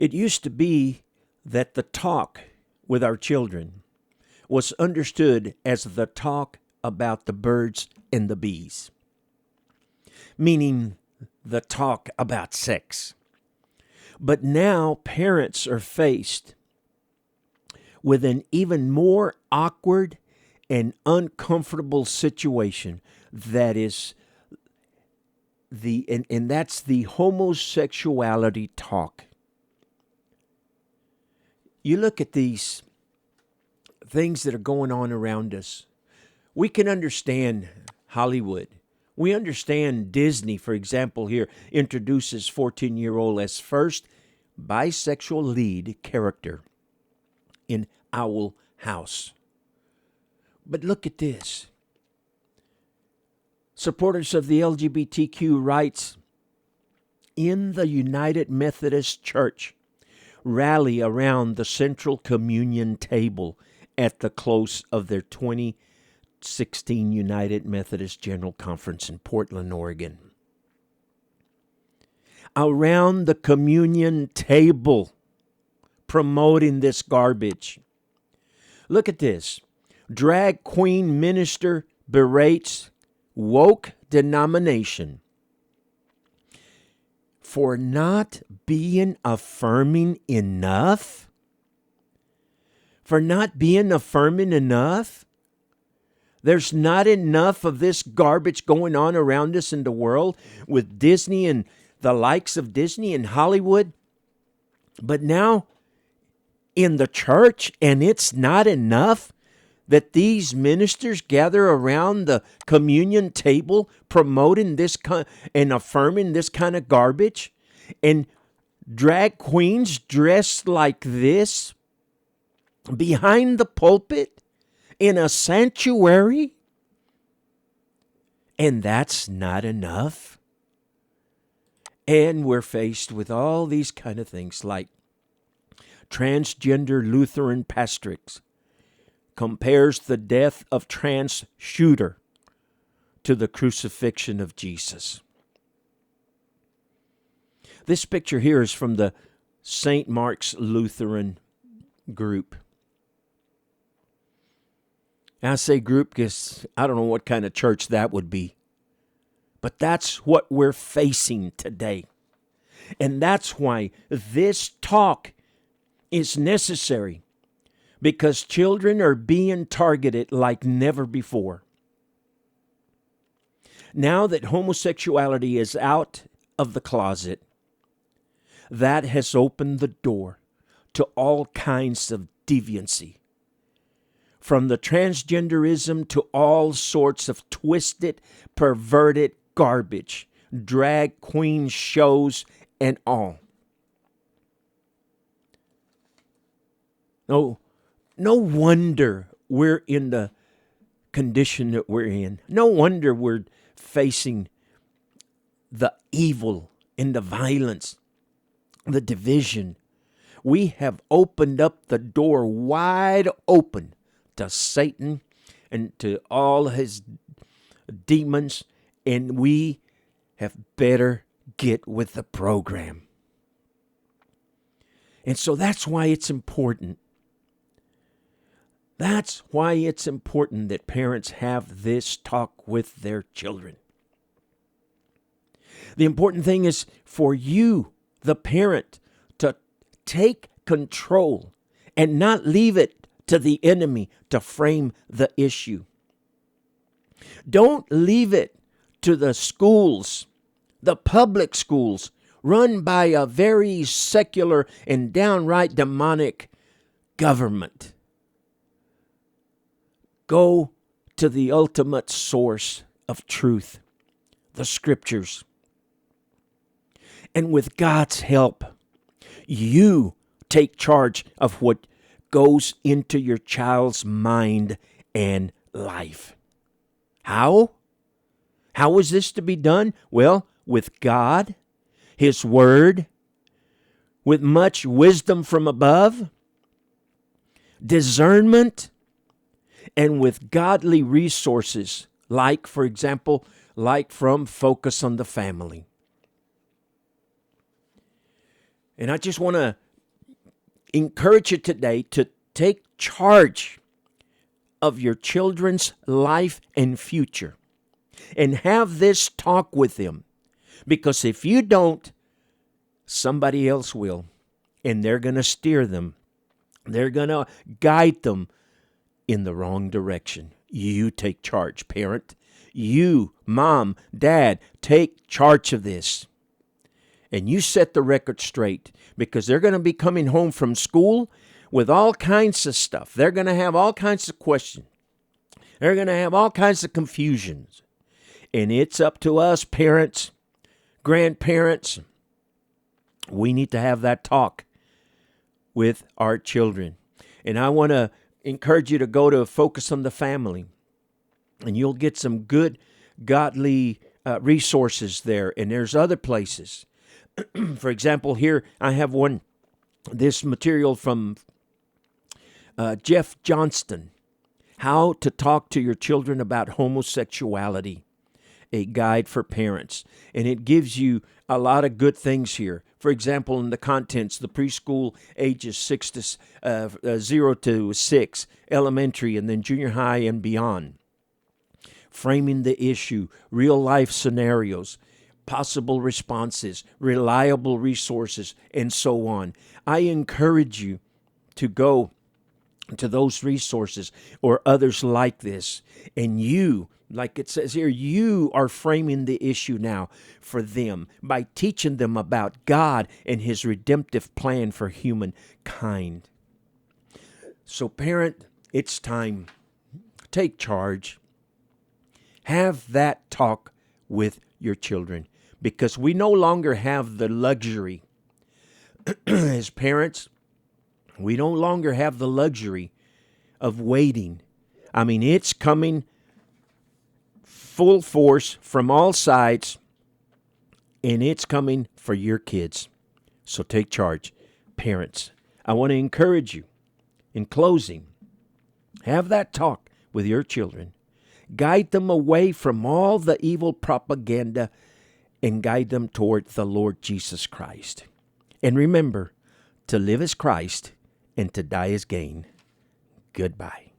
It used to be that the talk with our children was understood as the talk about the birds and the bees, meaning the talk about sex. But now parents are faced with an even more awkward and uncomfortable situation that is and that's the homosexuality talk. You look at these things that are going on around us. We can understand Hollywood. We understand Disney, for example, here introduces 14-year-old as first bisexual lead character in Owl House. But look at this. Supporters of the LGBTQ rights in the United Methodist Church rally around the Central Communion table at the close of their 2016 United Methodist General Conference in Portland, Oregon. Around the communion table, promoting this garbage. Look at this. Drag queen minister berates woke denomination for not being affirming enough? For not being affirming enough? There's not enough of this garbage going on around us in the world with Disney and the likes of Disney and Hollywood. But now in the church, and it's not enough that these ministers gather around the communion table promoting this and affirming this kind of garbage, and drag queens dressed like this behind the pulpit in a sanctuary, and that's not enough. And we're faced with all these kind of things like transgender Lutheran pastrix compares the death of trans shooter to the crucifixion of Jesus. This picture here is from the St. Mark's Lutheran group. And I say group because I don't know what kind of church that would be. But that's what we're facing today. And that's why this talk is necessary. Because children are being targeted like never before. Now that homosexuality is out of the closet, that has opened the door to all kinds of deviancy. From the transgenderism to all sorts of twisted, perverted garbage, drag queen shows and all. No wonder we're in the condition that we're in. No wonder we're facing the evil and the violence, the division. We have opened up the door wide open to Satan and to all his demons, and we have better get with the program. And so that's why it's important. That's why it's important that parents have this talk with their children. The important thing is for you, the parent, to take control and not leave it to the enemy to frame the issue. Don't leave it to the schools, the public schools, run by a very secular and downright demonic government. Go to the ultimate source of truth, the Scriptures. And with God's help, you take charge of what goes into your child's mind and life. How? How is this to be done? Well, with God, His Word, with much wisdom from above, discernment, and with godly resources, like, for example, like from Focus on the Family. And I just want to encourage you today to take charge of your children's life and future and have this talk with them. Because if you don't, somebody else will. And they're going to steer them. They're going to guide them in the wrong direction. You take charge, parent. You, mom, dad, take charge of this. And you set the record straight, because they're going to be coming home from school with all kinds of stuff. They're going to have all kinds of questions. They're going to have all kinds of confusions. And it's up to us, parents, grandparents. We need to have that talk with our children. And I want to encourage you to go to Focus on the Family. And you'll get some good, godly resources there. And there's other places. For example, here I have this material from Jeff Johnston, How to Talk to Your Children About Homosexuality, a guide for parents. And it gives you a lot of good things here. For example, in the contents, the preschool ages 0 to 6, elementary, and then junior high and beyond. Framing the issue, real life scenarios, possible responses, reliable resources, and so on. I encourage you to go to those resources or others like this. And you, like it says here, you are framing the issue now for them by teaching them about God and His redemptive plan for humankind. So parent, it's time. Take charge. Have that talk with your children, because we no longer have the luxury as parents. We no longer have the luxury of waiting. I mean, it's coming full force from all sides, and it's coming for your kids. So take charge. Parents, I want to encourage you, in closing, have that talk with your children. Guide them away from all the evil propaganda and guide them toward the Lord Jesus Christ. And remember, to live as Christ and to die as gain. Goodbye.